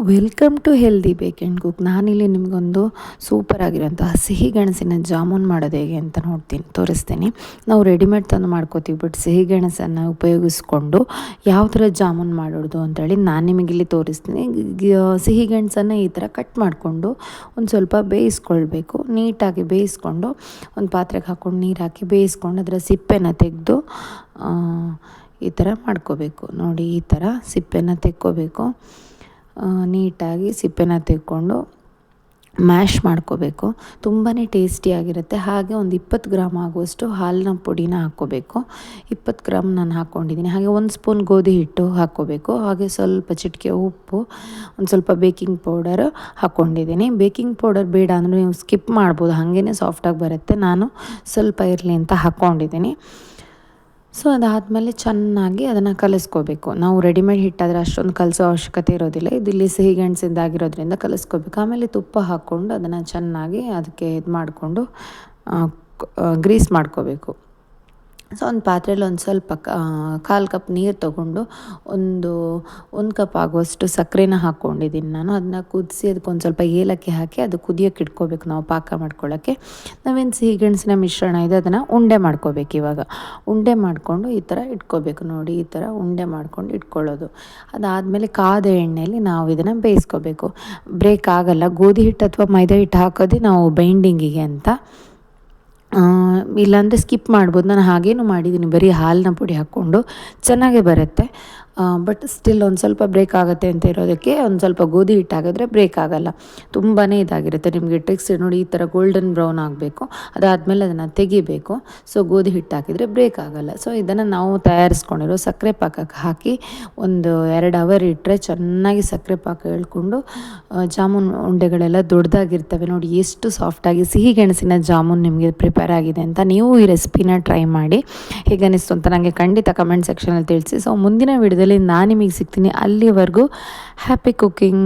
Welcome to healthy ಬೇಕ್ and cook. ನಾನಿಲ್ಲಿ ನಿಮಗೊಂದು ಸೂಪರ್ ಆಗಿರೋಂತಹ ಸಿಹಿ ಗೆಣಸಿನ ಜಾಮೂನ್ ಮಾಡೋದು ಹೇಗೆ ಅಂತ ತೋರಿಸ್ತೀನಿ. ನಾವು ರೆಡಿಮೇಡ್ ತಂದು ಮಾಡ್ಕೋತೀವಿ, ಬಟ್ ಸಿಹಿ ಗೆಣಸನ್ನು ಉಪಯೋಗಿಸ್ಕೊಂಡು ಯಾವ ಥರ ಜಾಮೂನ್ ಮಾಡೋದು ಅಂತೇಳಿ ನಾನು ನಿಮಗಿಲ್ಲಿ ತೋರಿಸ್ತೀನಿ. ಸಿಹಿ ಗೆಣಸನ್ನು ಈ ಥರ ಕಟ್ ಮಾಡಿಕೊಂಡು ಒಂದು ಸ್ವಲ್ಪ ಬೇಯಿಸ್ಕೊಳ್ಬೇಕು. ನೀಟಾಗಿ ಬೇಯಿಸ್ಕೊಂಡು ಒಂದು ಪಾತ್ರೆಗೆ ಹಾಕ್ಕೊಂಡು ನೀರು ಹಾಕಿ ಬೇಯಿಸ್ಕೊಂಡು ಅದರ ಸಿಪ್ಪೆನ ತೆಗೆದು ಈ ಥರ ಮಾಡ್ಕೋಬೇಕು. ನೋಡಿ, ಈ ಥರ ಸಿಪ್ಪೆನ ತೆಕ್ಕೋಬೇಕು. ನೀಟಾಗಿ ಸಿಪ್ಪೆನ ತೆಕ್ಕೊಂಡು ಮ್ಯಾಶ್ ಮಾಡ್ಕೋಬೇಕು. ತುಂಬಾ ಟೇಸ್ಟಿಯಾಗಿರುತ್ತೆ. ಹಾಗೆ ಒಂದು 20 ಗ್ರಾಮ್ ಆಗುವಷ್ಟು ಹಾಲಿನ ಪುಡಿನ ಹಾಕ್ಕೋಬೇಕು. 20 ಗ್ರಾಮ್ ನಾನು ಹಾಕ್ಕೊಂಡಿದ್ದೀನಿ. ಹಾಗೆ 1 ಸ್ಪೂನ್ ಗೋಧಿ ಹಿಟ್ಟು ಹಾಕ್ಕೋಬೇಕು. ಹಾಗೆ ಸ್ವಲ್ಪ ಚಿಟಿಕೆ ಉಪ್ಪು, ಒಂದು ಸ್ವಲ್ಪ ಬೇಕಿಂಗ್ ಪೌಡರ್ ಹಾಕ್ಕೊಂಡಿದ್ದೀನಿ. ಬೇಕಿಂಗ್ ಪೌಡರ್ ಬೇಡ ಅಂದರೆ ನೀವು ಸ್ಕಿಪ್ ಮಾಡ್ಬೋದು, ಹಾಗೇ ಸಾಫ್ಟಾಗಿ ಬರುತ್ತೆ. ನಾನು ಸ್ವಲ್ಪ ಇರಲಿ ಅಂತ ಹಾಕ್ಕೊಂಡಿದ್ದೀನಿ. ಸೊ ಅದಾದಮೇಲೆ ಚೆನ್ನಾಗಿ ಅದನ್ನು ಕಲಿಸ್ಕೋಬೇಕು. ನಾವು ರೆಡಿಮೇಡ್ ಹಿಟ್ಟಾದರೆ ಅಷ್ಟೊಂದು ಕಲಸೋ ಅವಶ್ಯಕತೆ ಇರೋದಿಲ್ಲ. ಇದಿಲ್ಲಿ ಸಿಹಿ ಗೆಣಸಿಂದಾಗಿರೋದ್ರಿಂದ ಕಲಿಸ್ಕೋಬೇಕು. ಆಮೇಲೆ ತುಪ್ಪ ಹಾಕ್ಕೊಂಡು ಅದನ್ನು ಚೆನ್ನಾಗಿ ಅದಕ್ಕೆ ಇದು ಮಾಡಿಕೊಂಡು ಗ್ರೀಸ್ ಮಾಡ್ಕೋಬೇಕು. ಸೊ ಒಂದು ಪಾತ್ರೆಯಲ್ಲಿ ಒಂದು ಸ್ವಲ್ಪ 1/4 ಕಪ್ ನೀರು ತೊಗೊಂಡು ಒಂದು ಕಪ್ ಆಗುವಷ್ಟು ಸಕ್ಕರೆನ ಹಾಕ್ಕೊಂಡಿದ್ದೀನಿ ನಾನು. ಅದನ್ನ ಕುದಿಸಿ ಅದಕ್ಕೊಂದು ಸ್ವಲ್ಪ ಏಲಕ್ಕಿ ಹಾಕಿ ಅದು ಕುದಿಯೋಕ್ಕೆ ಇಟ್ಕೋಬೇಕು ನಾವು ಪಾಕ ಮಾಡ್ಕೊಳ್ಳೋಕ್ಕೆ. ನಾವೇನು ಸಿಹಿ ಗೆಣಸಿನ ಮಿಶ್ರಣ ಇದೆ ಅದನ್ನು ಉಂಡೆ ಮಾಡ್ಕೋಬೇಕು. ಇವಾಗ ಉಂಡೆ ಮಾಡಿಕೊಂಡು ಈ ಥರ ಇಟ್ಕೋಬೇಕು. ನೋಡಿ, ಈ ಥರ ಉಂಡೆ ಮಾಡ್ಕೊಂಡು ಇಟ್ಕೊಳ್ಳೋದು. ಅದಾದಮೇಲೆ ಕಾದ ಎಣ್ಣೆಯಲ್ಲಿ ನಾವು ಇದನ್ನು ಬೇಯಿಸ್ಕೋಬೇಕು. ಬ್ರೇಕ್ ಆಗಲ್ಲ. ಗೋಧಿ ಹಿಟ್ಟು ಅಥವಾ ಮೈದಾ ಹಿಟ್ಟು ಹಾಕೋದೇ ನಾವು ಬೈಂಡಿಂಗಿಗೆ ಅಂತ. ಇಲ್ಲಾಂದರೆ ಸ್ಕಿಪ್ ಮಾಡ್ಬೋದು. ನಾನು ಹಾಗೇನು ಮಾಡಿದ್ದೀನಿ, ಬರೀ ಹಾಲಿನ ಪುಡಿ ಹಾಕ್ಕೊಂಡು ಚೆನ್ನಾಗೇ ಬರುತ್ತೆ. ಬಟ್ ಸ್ಟಿಲ್ ಒಂದು ಸ್ವಲ್ಪ ಬ್ರೇಕ್ ಆಗುತ್ತೆ ಅಂತ ಇರೋದಕ್ಕೆ ಒಂದು ಸ್ವಲ್ಪ ಗೋಧಿ ಹಿಟ್ಟು ಹಾಕಿದ್ರೆ ಬ್ರೇಕ್ ಆಗೋಲ್ಲ. ತುಂಬಾ ಇದಾಗಿರುತ್ತೆ. ನಿಮಗೆ ಟ್ರಿಕ್ಸ್ ನೋಡಿ, ಈ ಥರ ಗೋಲ್ಡನ್ ಬ್ರೌನ್ ಆಗಬೇಕು. ಅದಾದಮೇಲೆ ಅದನ್ನು ತೆಗಿಬೇಕು. ಸೊ ಗೋಧಿ ಹಿಟ್ಟು ಹಾಕಿದರೆ ಬ್ರೇಕ್ ಆಗೋಲ್ಲ. ಸೊ ಇದನ್ನು ನಾವು ತಯಾರಿಸ್ಕೊಂಡಿರೋ ಸಕ್ಕರೆ ಪಾಕಕ್ಕೆ ಹಾಕಿ ಒಂದು 2 ಅವರ್ ಇಟ್ಟರೆ ಚೆನ್ನಾಗಿ ಸಕ್ಕರೆ ಪಾಕ ಎಳ್ಕೊಂಡು ಜಾಮೂನ್ ಉಂಡೆಗಳೆಲ್ಲ ದೊಡ್ಡದಾಗಿರ್ತವೆ. ನೋಡಿ ಎಷ್ಟು ಸಾಫ್ಟಾಗಿ ಸಿಹಿ ಗೆಣಸಿನ ಜಾಮೂನ್ ನಿಮಗೆ ಪ್ರಿಪೇರ್ ಆಗಿದೆ ಅಂತ. ನೀವು ಈ ರೆಸಿಪಿನ ಟ್ರೈ ಮಾಡಿ ಹೇಗನ್ನಿಸ್ತು ಅಂತ ನನಗೆ ಖಂಡಿತ ಕಮೆಂಟ್ ಸೆಕ್ಷನಲ್ಲಿ ತಿಳಿಸಿ. ಸೊ ಮುಂದಿನ ವಿಡಿಯೋದಲ್ಲಿ ನಾನು ನಿಮಗೆ ಸಿಗ್ತೀನಿ. ಅಲ್ಲಿವರೆಗೂ ಹ್ಯಾಪಿ ಕುಕ್ಕಿಂಗ್.